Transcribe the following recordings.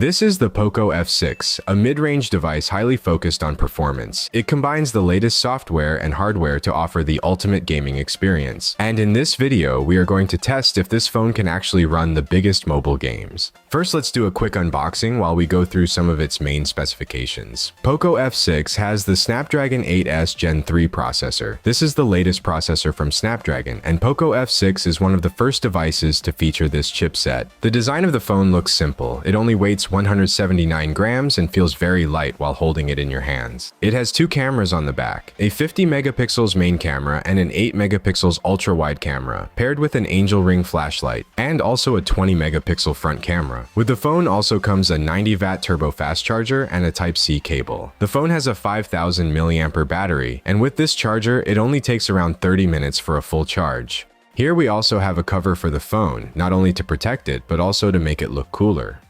This is the POCO F6, a mid-range device highly focused on performance. It combines the latest software and hardware to offer the ultimate gaming experience. And in this video, we are going to test if this phone can actually run the biggest mobile games. First, let's do a quick unboxing while we go through some of its main specifications. POCO F6 has the Snapdragon 8S Gen 3 processor. This is the latest processor from Snapdragon, and POCO F6 is one of the first devices to feature this chipset. The design of the phone looks simple. It only weighs 179 grams and feels very light while holding it in your hands. It has two cameras on the back, a 50 megapixels main camera and an 8 megapixels ultra-wide camera, paired with an angel ring flashlight, and also a 20 megapixel front camera. With the phone also comes a 90-watt turbo fast charger and a Type-C cable. The phone has a 5000 mAh battery, and with this charger, it only takes around 30 minutes for a full charge. Here we also have a cover for the phone, not only to protect it, but also to make it look cooler.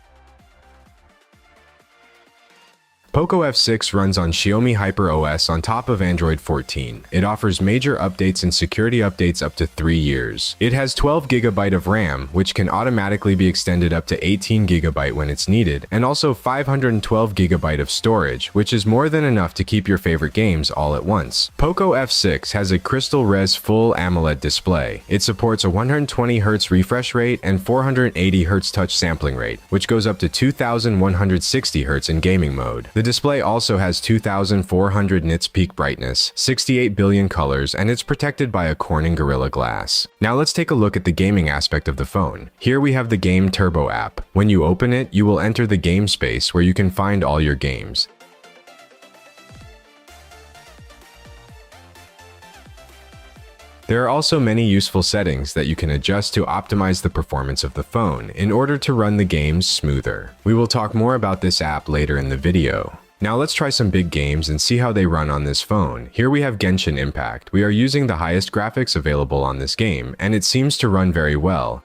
POCO F6 runs on Xiaomi HyperOS on top of Android 14. It offers major updates and security updates up to 3 years. It has 12 GB of RAM, which can automatically be extended up to 18 GB when it's needed, and also 512 GB of storage, which is more than enough to keep your favorite games all at once. POCO F6 has a Crystal Res Full AMOLED display. It supports a 120Hz refresh rate and 480Hz touch sampling rate, which goes up to 2160Hz in gaming mode. The display also has 2400 nits peak brightness, 68 billion colors, and it's protected by a Corning Gorilla Glass. Now let's take a look at the gaming aspect of the phone. Here we have the Game Turbo app. When you open it, you will enter the game space where you can find all your games. There are also many useful settings that you can adjust to optimize the performance of the phone in order to run the games smoother. We will talk more about this app later in the video. Now let's try some big games and see how they run on this phone. Here we have GENSHIN Impact. We are using the highest graphics available on this game, and it seems to run very well.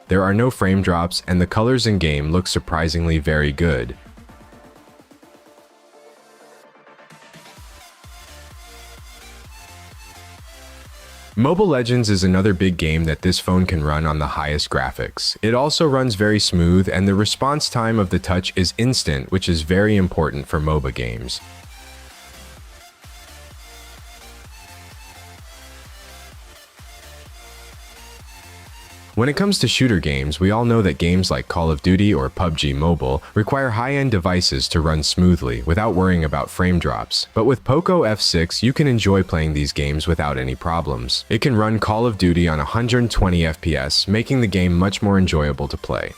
There are no frame drops, and the colors in game look surprisingly very good. Mobile Legends is another big game that this phone can run on the highest graphics. It also runs very smooth, and the response time of the touch is instant, which is very important for MOBA games. When it comes to shooter games, we all know that games like Call of Duty or PUBG Mobile require high-end devices to run smoothly without worrying about frame drops. But with POCO F6, you can enjoy playing these games without any problems. It can run Call of Duty on 120 FPS, making the game much more enjoyable to play.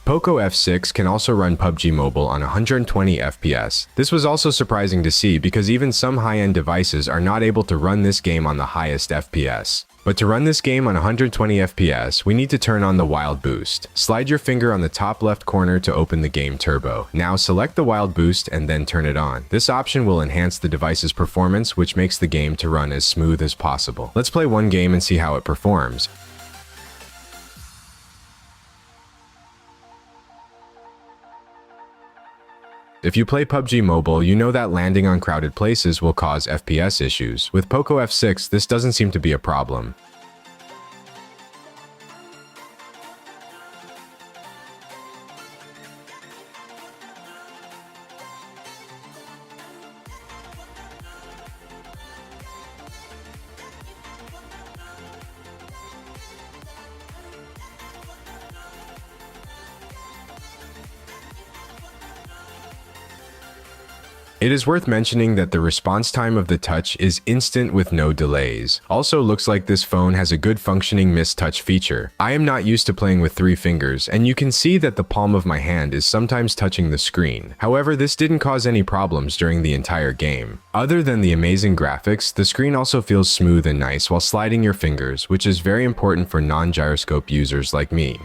POCO F6 can also run PUBG Mobile on 120 FPS. This was also surprising to see because even some high-end devices are not able to run this game on the highest FPS. But to run this game on 120 FPS, we need to turn on the Wild Boost. Slide your finger on the top left corner to open the Game Turbo. Now select the Wild Boost and then turn it on. This option will enhance the device's performance, which makes the game to run as smooth as possible. Let's play one game and see how it performs. If you play PUBG Mobile, you know that landing on crowded places will cause FPS issues. With POCO F6, this doesn't seem to be a problem. It is worth mentioning that the response time of the touch is instant with no delays. Also looks like this phone has a good functioning mist touch feature. I am not used to playing with 3 fingers, and you can see that the palm of my hand is sometimes touching the screen. However, this didn't cause any problems during the entire game. Other than the amazing graphics, the screen also feels smooth and nice while sliding your fingers, which is very important for non-gyroscope users like me.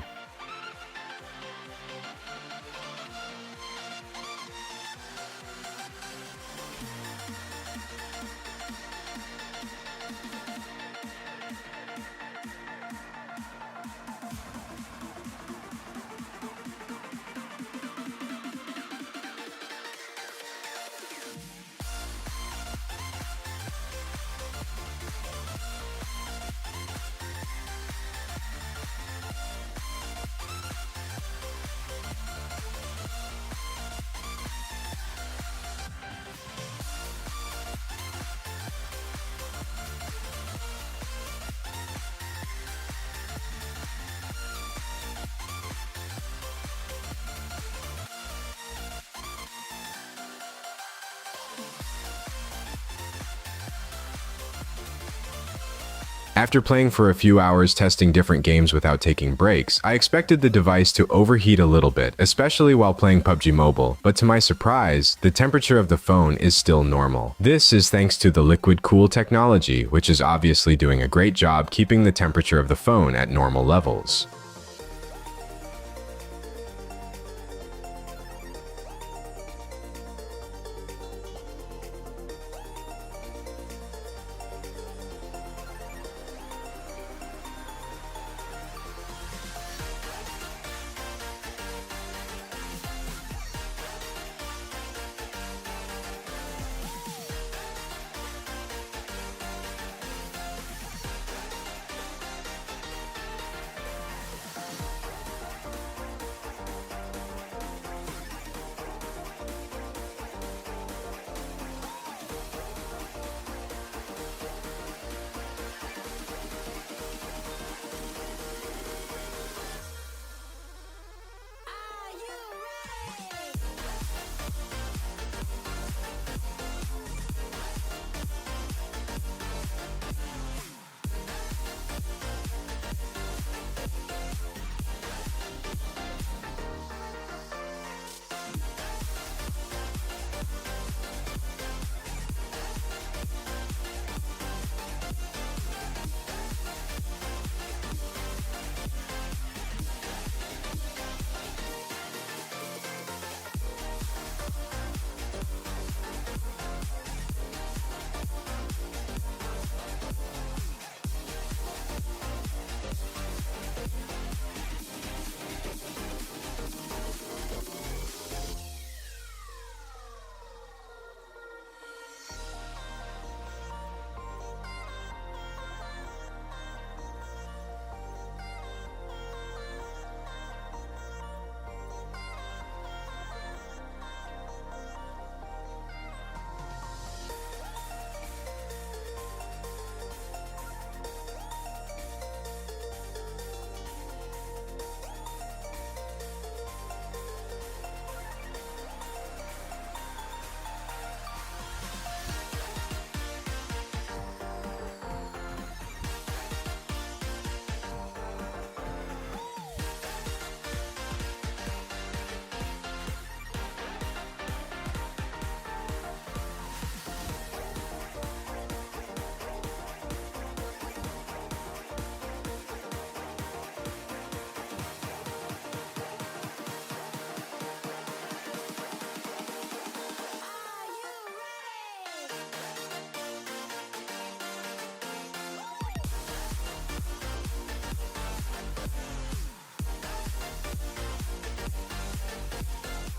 After playing for a few hours testing different games without taking breaks, I expected the device to overheat a little bit, especially while playing PUBG Mobile, but to my surprise, the temperature of the phone is still normal. This is thanks to the liquid cool technology, which is obviously doing a great job keeping the temperature of the phone at normal levels.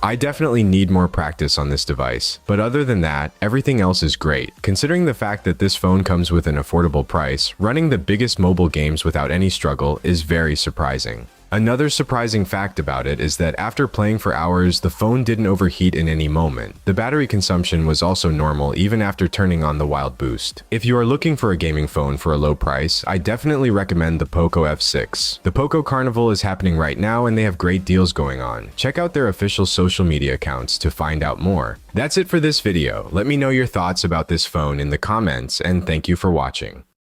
I definitely need more practice on this device, but other than that, everything else is great. Considering the fact that this phone comes with an affordable price, running the biggest mobile games without any struggle is very surprising. Another surprising fact about it is that after playing for hours, the phone didn't overheat in any moment. The battery consumption was also normal even after turning on the Wild Boost. If you are looking for a gaming phone for a low price, I definitely recommend the POCO F6. The POCO Carnival is happening right now and they have great deals going on. Check out their official social media accounts to find out more. That's it for this video. Let me know your thoughts about this phone in the comments and thank you for watching.